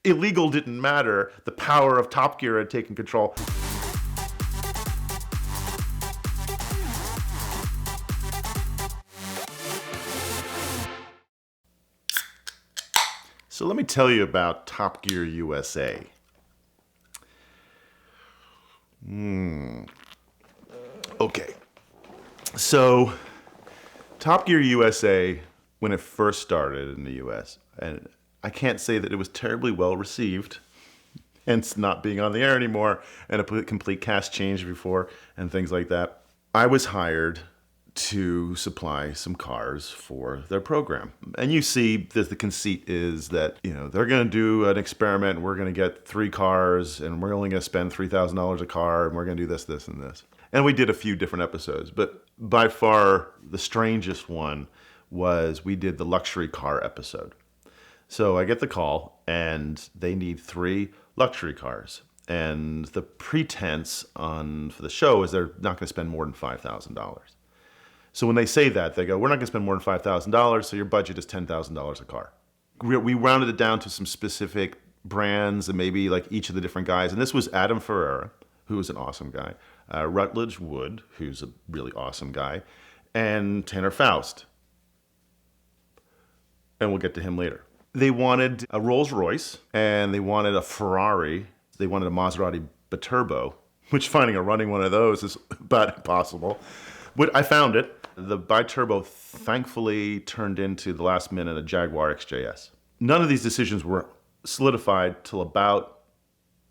illegal didn't matter. The power of Top Gear had taken control. So let me tell you about Top Gear USA. Okay. So Top Gear USA, when it first started in the US, and I can't say that it was terribly well received, hence not being on the air anymore, and a complete cast change before, and things like that. I was hired to supply some cars for their program. And you see that the conceit is that, they're going to do an experiment and we're going to get 3 cars and we're only going to spend $3,000 a car and we're going to do this, this, and this. And we did a few different episodes, but by far the strangest one was we did the luxury car episode. So I get the call and they need 3 luxury cars. And the pretense for the show is they're not going to spend more than $5,000. So when they say that, they go, we're not going to spend more than $5,000, so your budget is $10,000 a car. We rounded it down to some specific brands and maybe like each of the different guys. And this was Adam Ferreira, who is an awesome guy, Rutledge Wood, who's a really awesome guy, and Tanner Faust. And we'll get to him later. They wanted a Rolls Royce and they wanted a Ferrari. They wanted a Maserati Biturbo, which finding a running one of those is about impossible. But I found it. The Biturbo thankfully turned into the last minute a Jaguar XJS. None of these decisions were solidified till about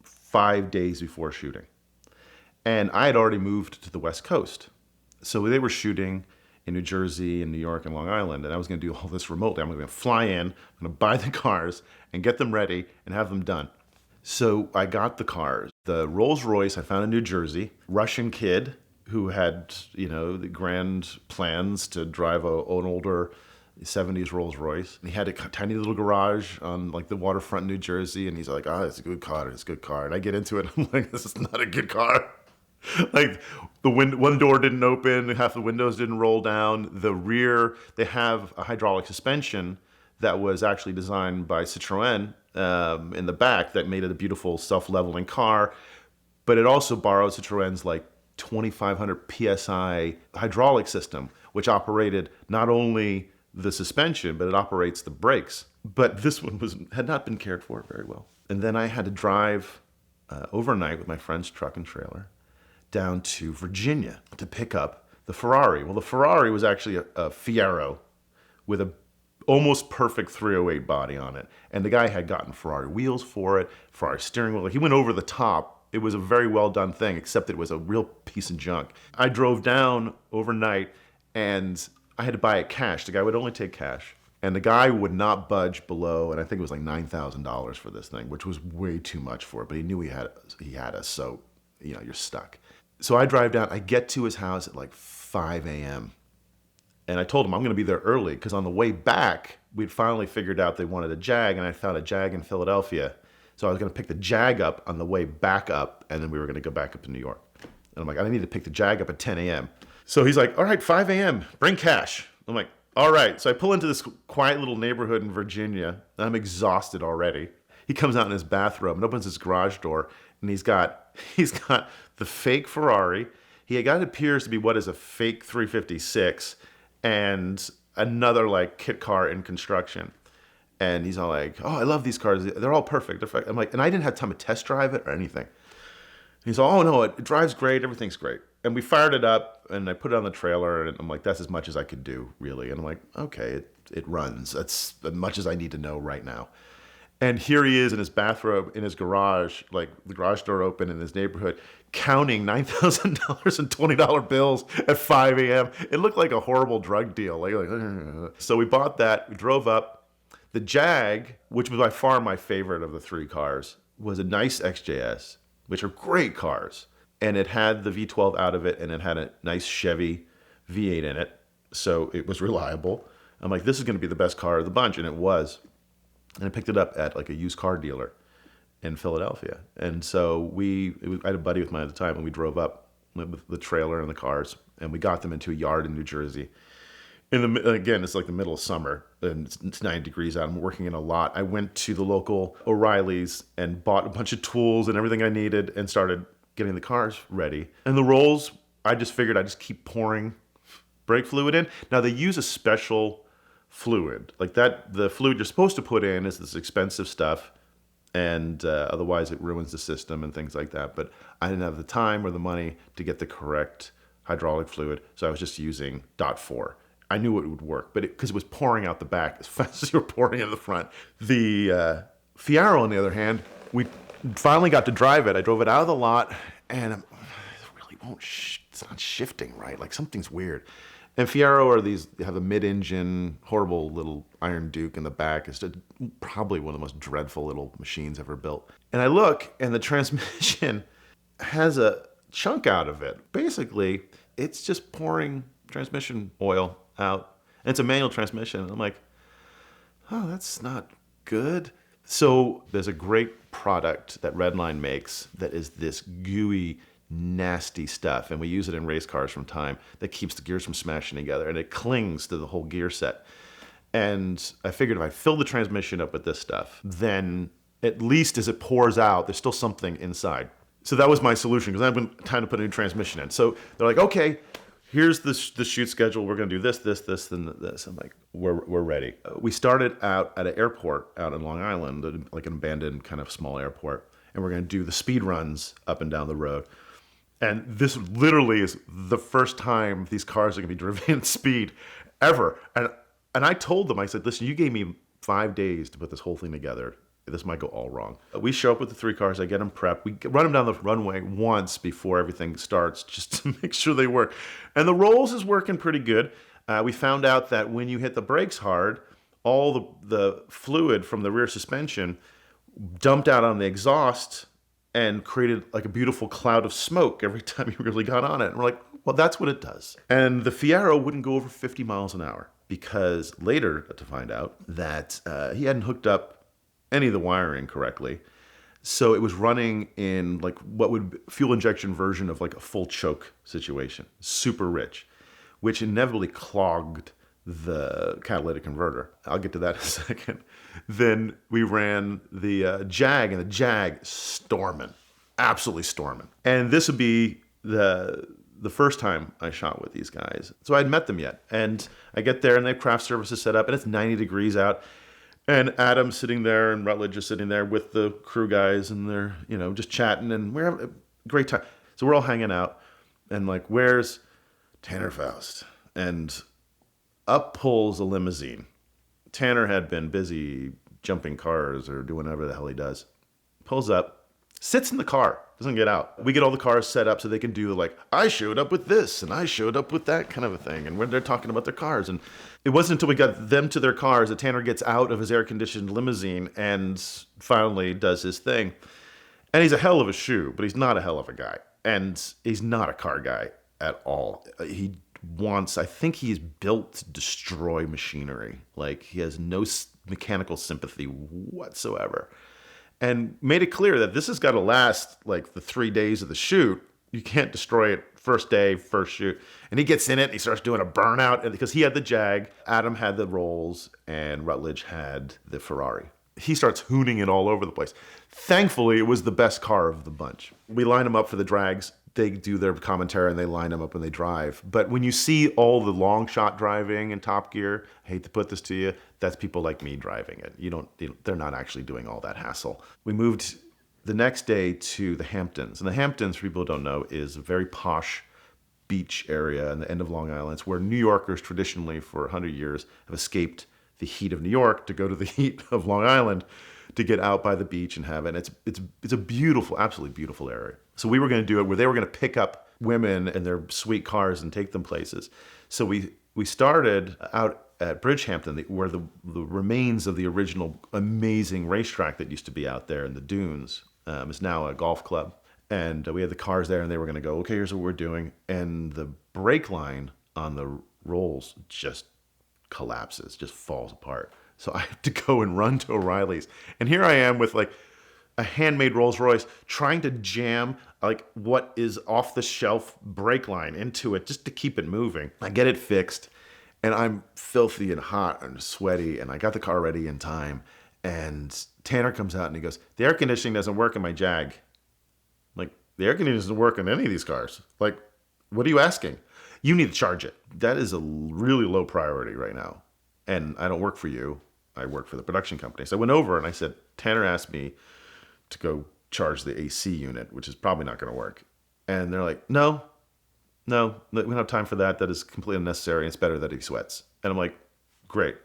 5 days before shooting. And I had already moved to the West Coast. So they were shooting in New Jersey and New York and Long Island, and I was going to do all this remotely. I'm going to fly in, I'm going to buy the cars and get them ready and have them done. So I got the cars. The Rolls Royce I found in New Jersey, Russian kid, who had, the grand plans to drive an older 70s Rolls Royce. And he had a tiny little garage on like the waterfront in New Jersey. And he's like, it's a good car. It's a good car. And I get into it. I'm like, this is not a good car. Like the one door didn't open. Half the windows didn't roll down. The rear, they have a hydraulic suspension that was actually designed by Citroën in the back that made it a beautiful self-leveling car. But it also borrowed Citroën's like 2,500 PSI hydraulic system, which operated not only the suspension, but it operates the brakes. But this one had not been cared for very well. And then I had to drive overnight with my friend's truck and trailer down to Virginia to pick up the Ferrari. Well, the Ferrari was actually a Fiero with a almost perfect 308 body on it. And the guy had gotten Ferrari wheels for it, Ferrari steering wheel. He went over the top. It was a very well done thing, except it was a real piece of junk. I drove down overnight and I had to buy it cash. The guy would only take cash. And the guy would not budge below, and I think it was like $9,000 for this thing, which was way too much for it. But he knew he had us, so you're stuck. So I drive down. I get to his house at like 5 a.m. And I told him I'm going to be there early because on the way back, we'd finally figured out they wanted a Jag, and I found a Jag in Philadelphia. So I was going to pick the Jag up on the way back up, and then we were going to go back up to New York. And I'm like, I need to pick the Jag up at 10 a.m. So he's like, all right, 5 a.m., bring cash. I'm like, all right. So I pull into this quiet little neighborhood in Virginia, and I'm exhausted already. He comes out in his bathrobe and opens his garage door, and he's got the fake Ferrari. He got, it appears to be what is a fake 356, and another like kit car in construction. And he's all like, oh, I love these cars. They're all perfect. I'm like, and I didn't have time to test drive it or anything. He's all, oh, no, it drives great. Everything's great. And we fired it up, and I put it on the trailer, and I'm like, that's as much as I could do, really. And I'm like, okay, it runs. That's as much as I need to know right now. And here he is in his bathrobe, in his garage, like the garage door open in his neighborhood, counting $9,000 in $20 bills at 5 a.m. It looked like a horrible drug deal. So we bought that. We drove up. The Jag, which was by far my favorite of the 3 cars, was a nice XJS, which are great cars. And it had the V12 out of it, and it had a nice Chevy V8 in it. So it was reliable. I'm like, this is going to be the best car of the bunch. And it was. And I picked it up at like a used car dealer in Philadelphia. And so I had a buddy with mine at the time, and we drove up with the trailer and the cars, and we got them into a yard in New Jersey. Again, it's like the middle of summer and it's 90 degrees out. I'm working in a lot. I went to the local O'Reilly's and bought a bunch of tools and everything I needed and started getting the cars ready. And the rolls, I just figured I'd just keep pouring brake fluid in. Now they use a special fluid like that. The fluid you're supposed to put in is this expensive stuff, and otherwise it ruins the system and things like that. But I didn't have the time or the money to get the correct hydraulic fluid, so I was just using .4. I knew it would work, but because it was pouring out the back as fast as you were pouring in the front. The Ficarra, on the other hand, we finally got to drive it. I drove it out of the lot, and it really won't. It's not shifting right. Like something's weird. And Ficarra are these. They have a mid-engine, horrible little Iron Duke in the back. It's just probably one of the most dreadful little machines ever built. And I look, and the transmission has a chunk out of it. Basically, it's just pouring transmission oil out. And it's a manual transmission. And I'm like, oh, that's not good. So there's a great product that Redline makes that is this gooey, nasty stuff. And we use it in race cars from time that keeps the gears from smashing together. And it clings to the whole gear set. And I figured if I fill the transmission up with this stuff, then at least as it pours out, there's still something inside. So that was my solution because I've been trying to put a new transmission in. So they're like, okay, here's the shoot schedule. We're going to do this, and this. I'm like, we're ready. We started out at an airport out in Long Island, like an abandoned kind of small airport. And we're going to do the speed runs up and down the road. And this literally is the first time these cars are going to be driven at speed ever. And I told them, I said, listen, you gave me 5 days to put this whole thing together. This might go all wrong. We show up with the 3 cars. I get them prepped. We run them down the runway once before everything starts just to make sure they work. And the rolls is working pretty good. We found out that when you hit the brakes hard, all the fluid from the rear suspension dumped out on the exhaust and created like a beautiful cloud of smoke every time you really got on it. And we're like, well, that's what it does. And the Ficarra wouldn't go over 50 miles an hour because later to find out that he hadn't hooked up any of the wiring correctly. So it was running in like what would fuel injection version of like a full choke situation, super rich, which inevitably clogged the catalytic converter. I'll get to that in a second. Then we ran the Jag, and the Jag storming, absolutely storming. And this would be the first time I shot with these guys. So I hadn't met them yet. And I get there and they have craft services set up and it's 90 degrees out. And Adam's sitting there and Rutledge is sitting there with the crew guys and they're, just chatting and we're having a great time. So we're all hanging out and like, where's Tanner Faust? And up pulls a limousine. Tanner had been busy jumping cars or doing whatever the hell he does. Pulls up, sits in the car, doesn't get out. We get all the cars set up so they can do like, I showed up with this and I showed up with that kind of a thing. And when they're talking about their cars. And it wasn't until we got them to their cars that Tanner gets out of his air-conditioned limousine and finally does his thing. And he's a hell of a shoe, but he's not a hell of a guy. And he's not a car guy at all. I think he's built to destroy machinery. Like he has no mechanical sympathy whatsoever. And made it clear that this has got to last like the 3 days of the shoot. You can't destroy it first day, first shoot. And he gets in it and he starts doing a burnout. And because he had the Jag, Adam had the Rolls, and Rutledge had the Ferrari. He starts hooning it all over the place. Thankfully, it was the best car of the bunch. We line them up for the drags. They do their commentary and they line them up when they drive. But when you see all the long shot driving in Top Gear, I hate to put this to you, that's people like me driving it. They're not actually doing all that hassle. We moved the next day to the Hamptons. And the Hamptons, for people who don't know, is a very posh beach area in the end of Long Island. It's where New Yorkers traditionally for 100 years have escaped the heat of New York to go to the heat of Long Island to get out by the beach and have it. And it's a beautiful, absolutely beautiful area. So we were going to do it where they were going to pick up women in their sweet cars and take them places. So we started out at Bridgehampton, where the remains of the original amazing racetrack that used to be out there in the dunes is now a golf club. And we had the cars there and they were going to go, okay, here's what we're doing. And the brake line on the Rolls just collapses, just falls apart. So I have to go and run to O'Reilly's. And here I am with like a handmade Rolls Royce trying to jam like what is off the shelf brake line into it just to keep it moving. I get it fixed. And I'm filthy and hot and sweaty, and I got the car ready in time. And Tanner comes out and he goes, "The air conditioning doesn't work in my Jag." I'm like, the air conditioning doesn't work in any of these cars. Like, what are you asking? You need to charge it. That is a really low priority right now. And I don't work for you. I work for the production company. So I went over and I said, Tanner asked me to go charge the AC unit, which is probably not going to work. And they're like, no, we don't have time for that. That is completely unnecessary. It's better that he sweats. And I'm like, great.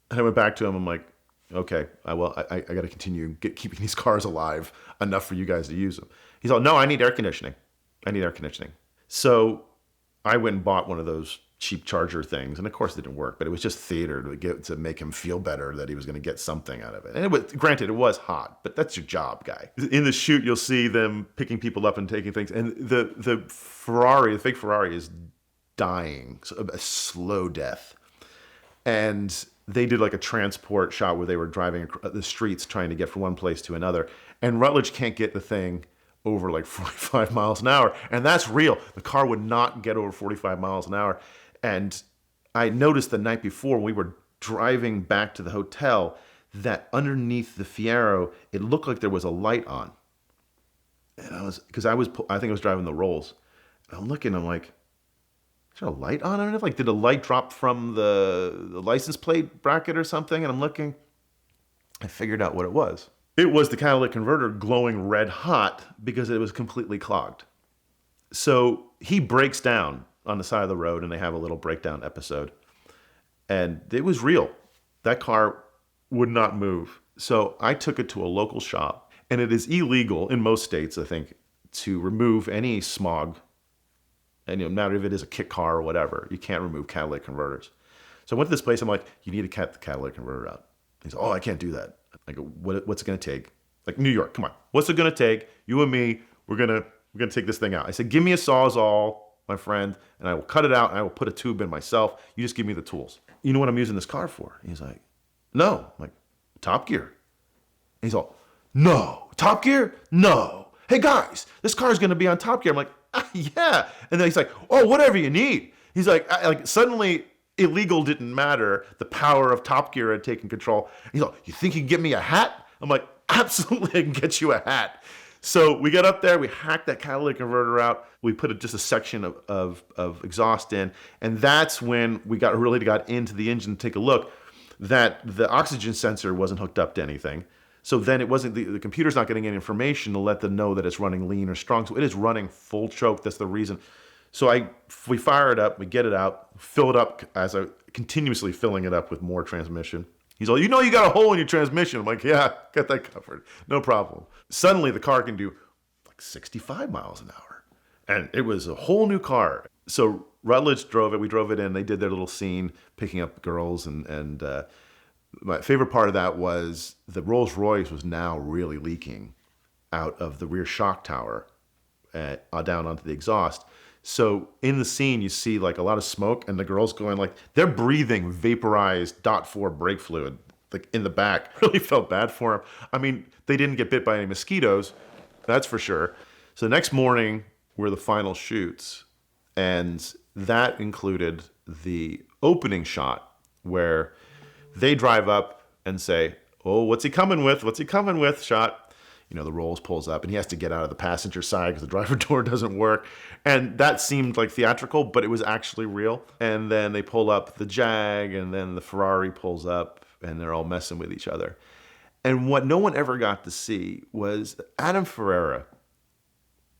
And I went back to him. I'm like, okay, I got to continue keeping these cars alive enough for you guys to use them. He's all, no, I need air conditioning. So I went and bought one of those cheap charger things. And of course it didn't work, but it was just theater to make him feel better that he was going to get something out of it. And granted, it was hot, but that's your job, guy. In the shoot, you'll see them picking people up and taking things. And the fake Ferrari is dying, a slow death. And they did like a transport shot where they were driving the streets trying to get from one place to another. And Rutledge can't get the thing over like 45 miles an hour. And that's real. The car would not get over 45 miles an hour. And I noticed the night before when we were driving back to the hotel that underneath the Fiero, it looked like there was a light on. And I think I was driving the Rolls. And I'm looking, I'm like, is there a light on underneath? Like, did a light drop from the license plate bracket or something? And I'm looking, I figured out what it was. It was the catalytic converter glowing red hot because it was completely clogged. So he breaks down on the side of the road and they have a little breakdown episode. And it was real. That car would not move. So I took it to a local shop, and it is illegal in most states, I think, to remove any smog. And no matter if it is a kit car or whatever, you can't remove catalytic converters. So I went to this place. I'm like, you need to cut the catalytic converter out. He's like, oh, I can't do that. I go, what's it going to take? Like, New York, come on. What's it going to take? You and me, we're going to take this thing out. I said, give me a Sawzall, my friend, and I will cut it out and I will put a tube in myself. You just give me the tools. You know what I'm using this car for? He's like, no. I'm like, Top Gear. He's all, no. Top Gear? No. Hey guys, this car is going to be on Top Gear. I'm like, yeah. And then he's like, oh, whatever you need. He's like suddenly illegal didn't matter. The power of Top Gear had taken control. He's like, you think you can get me a hat? I'm like, absolutely, I can get you a hat. So we got up there, we hacked that catalytic converter out, we put just a section of exhaust in, and that's when we got into the engine to take a look, that the oxygen sensor wasn't hooked up to anything. So then it wasn't, the computer's not getting any information to let them know that it's running lean or strong. So it is running full choke. That's the reason. So we fire it up, we get it out, fill it up as I continuously filling it up with more transmission. He's all, you know, you got a hole in your transmission. I'm like, yeah, got that covered. No problem. Suddenly the car can do like 65 miles an hour. And it was a whole new car. So Rutledge drove it. We drove it in. They did their little scene picking up girls. And my favorite part of that was the Rolls Royce was now really leaking out of the rear shock tower down onto the exhaust. So in the scene, you see like a lot of smoke and the girls going like, they're breathing vaporized .4 brake fluid like in the back. Really felt bad for them. I mean, they didn't get bit by any mosquitoes, that's for sure. So the next morning were the final shoots, and that included the opening shot where they drive up and say, oh, what's he coming with? What's he coming with? Shot. You know, the Rolls pulls up and he has to get out of the passenger side because the driver door doesn't work. And that seemed like theatrical, but it was actually real. And then they pull up the Jag, and then the Ferrari pulls up, and they're all messing with each other. And what no one ever got to see was that Adam Ferreira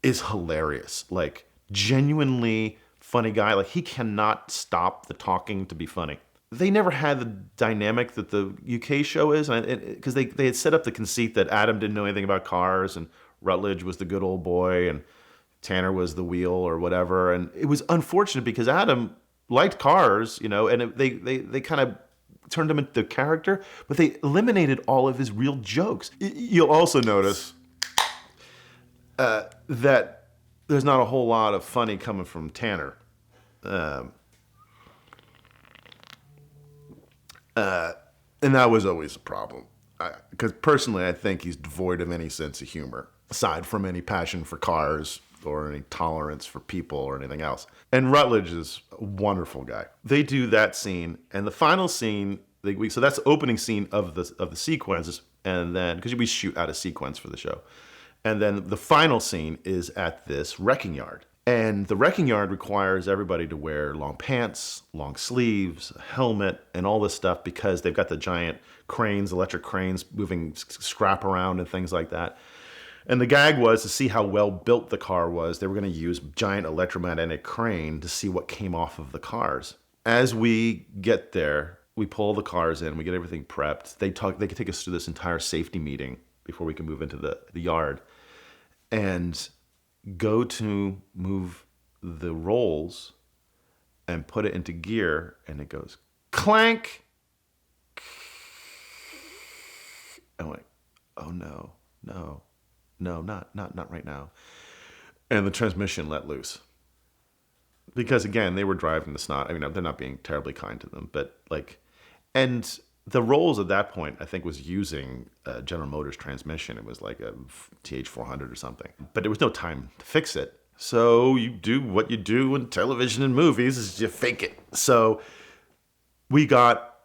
is hilarious. Like, genuinely funny guy. Like, he cannot stop the talking to be funny. They never had the dynamic that the UK show is, because they had set up the conceit that Adam didn't know anything about cars, and Rutledge was the good old boy, and Tanner was the wheel or whatever. And it was unfortunate because Adam liked cars, you know, and they kind of turned him into character, but they eliminated all of his real jokes. You'll also notice that there's not a whole lot of funny coming from Tanner. And that was always a problem. Because personally, I think he's devoid of any sense of humor, aside from any passion for cars or any tolerance for people or anything else. And Rutledge is a wonderful guy. They do that scene, and the final scene, so that's the opening scene of the sequences, and then, because we shoot out a sequence for the show. And then the final scene is at this wrecking yard. And the wrecking yard requires everybody to wear long pants, long sleeves, a helmet, and all this stuff because they've got the giant cranes, electric cranes, moving scrap around and things like that. And the gag was to see how well built the car was. They were going to use giant electromagnetic crane to see what came off of the cars. As we get there, we pull the cars in, we get everything prepped. They could take us through this entire safety meeting before we can move into the yard. And go to move the rolls and put it into gear, and it goes clank. I'm like, oh no, not right now. And the transmission let loose. Because again, they were driving the snot. I mean, they're not being terribly kind to them, but and the Rolls at that point, I think, was using General Motors transmission. It was like a TH400 or something. But there was no time to fix it. So you do what you do in television and movies, is you fake it. So we got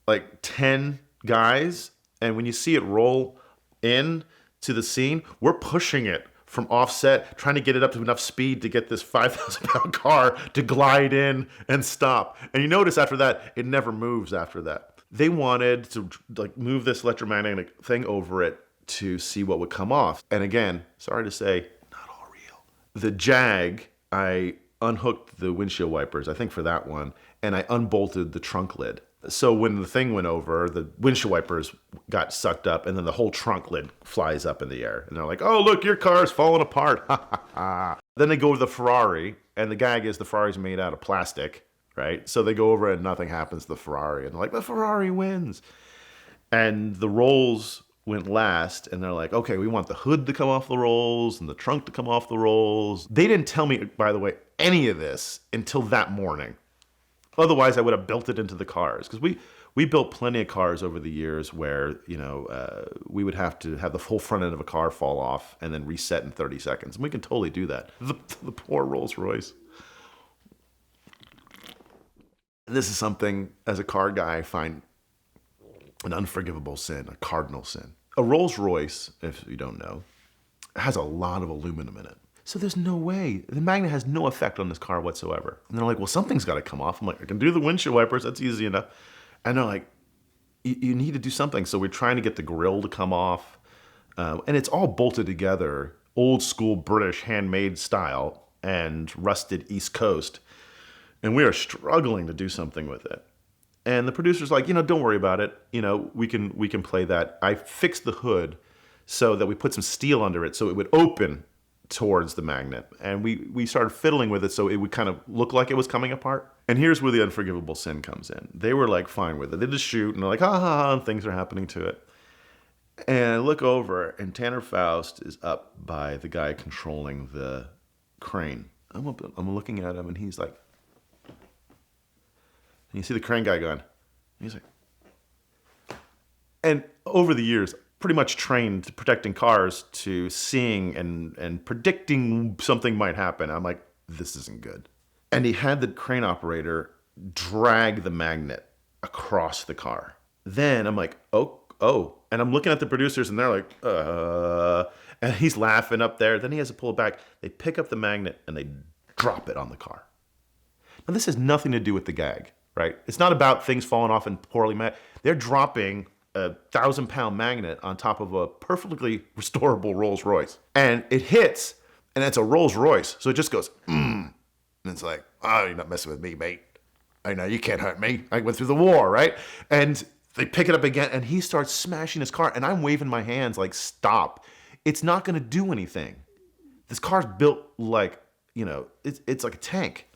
like 10 guys, and when you see it roll in to the scene, we're pushing it from offset, trying to get it up to enough speed to get this 5,000-pound car to glide in and stop. And you notice after that, it never moves after that. They wanted to move this electromagnetic thing over it to see what would come off. And again, sorry to say, not all real. The Jag, I unhooked the windshield wipers, I think for that one, and I unbolted the trunk lid. So when the thing went over, the windshield wipers got sucked up, and then the whole trunk lid flies up in the air. And they're like, oh, look, your car's falling apart. Then they go to the Ferrari, and the gag is the Ferrari's made out of plastic. Right? So they go over and nothing happens to the Ferrari. And they're like, the Ferrari wins. And the Rolls went last. And they're like, okay, we want the hood to come off the Rolls and the trunk to come off the Rolls. They didn't tell me, by the way, any of this until that morning. Otherwise, I would have built it into the cars. Because we built plenty of cars over the years where, we would have to have the whole front end of a car fall off and then reset in 30 seconds. And we can totally do that. The poor Rolls Royce. This is something, as a car guy, I find an unforgivable sin, a cardinal sin. A Rolls Royce, if you don't know, has a lot of aluminum in it. So there's no way. The magnet has no effect on this car whatsoever. And they're like, well, something's got to come off. I'm like, I can do the windshield wipers. That's easy enough. And they're like, you need to do something. So we're trying to get the grill to come off. And it's all bolted together, old school British handmade style and rusted East Coast. And we are struggling to do something with it. And the producer's like, don't worry about it. We can play that. I fixed the hood so that we put some steel under it so it would open towards the magnet. And we started fiddling with it so it would kind of look like it was coming apart. And here's where the unforgivable sin comes in. They were like fine with it. They just shoot and they're like, ha ha ha, and things are happening to it. And I look over and Tanner Faust is up by the guy controlling the crane. I'm looking at him and he's like, and you see the crane guy going. He's like, and over the years, pretty much trained protecting cars to seeing and predicting something might happen. I'm like, this isn't good. And he had the crane operator drag the magnet across the car. Then I'm like, oh. And I'm looking at the producers and they're like, and he's laughing up there. Then he has to pull it back. They pick up the magnet and they drop it on the car. Now this has nothing to do with the gag. Right? It's not about things falling off and poorly made. They're dropping a 1,000-pound magnet on top of a perfectly restorable Rolls Royce. And it hits, and it's a Rolls Royce. So it just goes, And it's like, oh, you're not messing with me, mate. I know, you can't hurt me. I went through the war, right? And they pick it up again, and he starts smashing his car. And I'm waving my hands like, stop. It's not going to do anything. This car's built like, it's like a tank.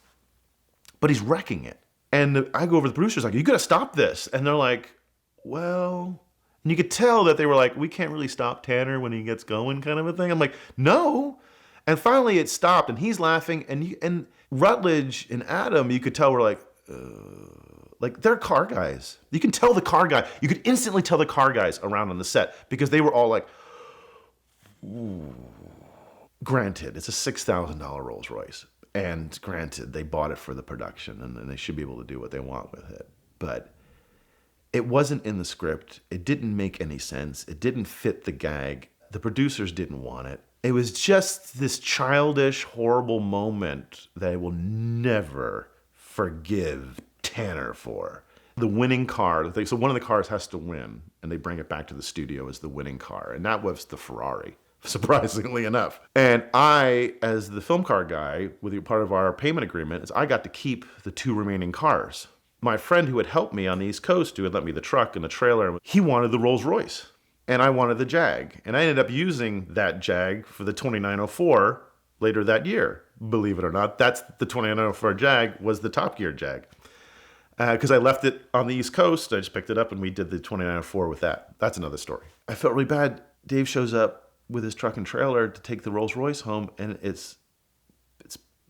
But he's wrecking it. And I go over to the producers like, you got to stop this. And they're like, well, and you could tell that they were like, we can't really stop Tanner when he gets going kind of a thing. I'm like, no. And finally it stopped and he's laughing. And Rutledge and Adam, you could tell were like they're car guys. You can tell the car guy. You could instantly tell the car guys around on the set because they were all like, ooh. Granted, it's a $6,000 Rolls Royce. And granted, they bought it for the production and they should be able to do what they want with it. But it wasn't in the script. It didn't make any sense. It didn't fit the gag. The producers didn't want it. It was just this childish, horrible moment that I will never forgive Tanner for. The winning car, so one of the cars has to win, and they bring it back to the studio as the winning car, and that was the Ferrari, surprisingly enough. And I, as the film car guy, with part of our payment agreement, is I got to keep the 2 remaining cars. My friend who had helped me on the East Coast, who had lent me the truck and the trailer, he wanted the Rolls Royce. And I wanted the Jag. And I ended up using that Jag for the 2904 later that year. Believe it or not, that's the 2904 Jag was the Top Gear Jag. Because I left it on the East Coast, I just picked it up and we did the 2904 with that. That's another story. I felt really bad. Dave shows up with his truck and trailer to take the Rolls Royce home, and it's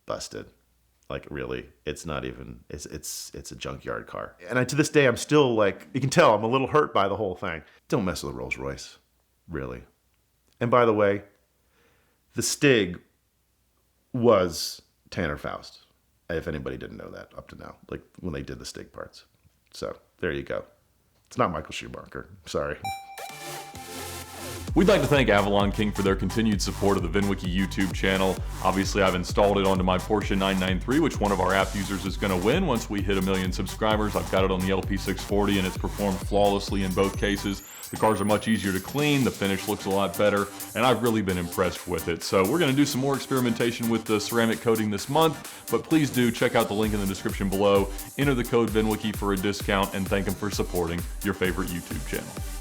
busted. Like, really, it's not even, it's a junkyard car. And to this day, I'm still like, you can tell I'm a little hurt by the whole thing. Don't mess with a Rolls Royce, really. And by the way, the Stig was Tanner Faust, if anybody didn't know that up to now, like when they did the Stig parts. So there you go. It's not Michael Schumacher, sorry. We'd like to thank Avalon King for their continued support of the VINwiki YouTube channel. Obviously, I've installed it onto my Porsche 993, which one of our app users is going to win once we hit 1 million subscribers. I've got it on the LP640 and it's performed flawlessly in both cases. The cars are much easier to clean, the finish looks a lot better, and I've really been impressed with it. So we're going to do some more experimentation with the ceramic coating this month, but please do check out the link in the description below, enter the code VINwiki for a discount, and thank them for supporting your favorite YouTube channel.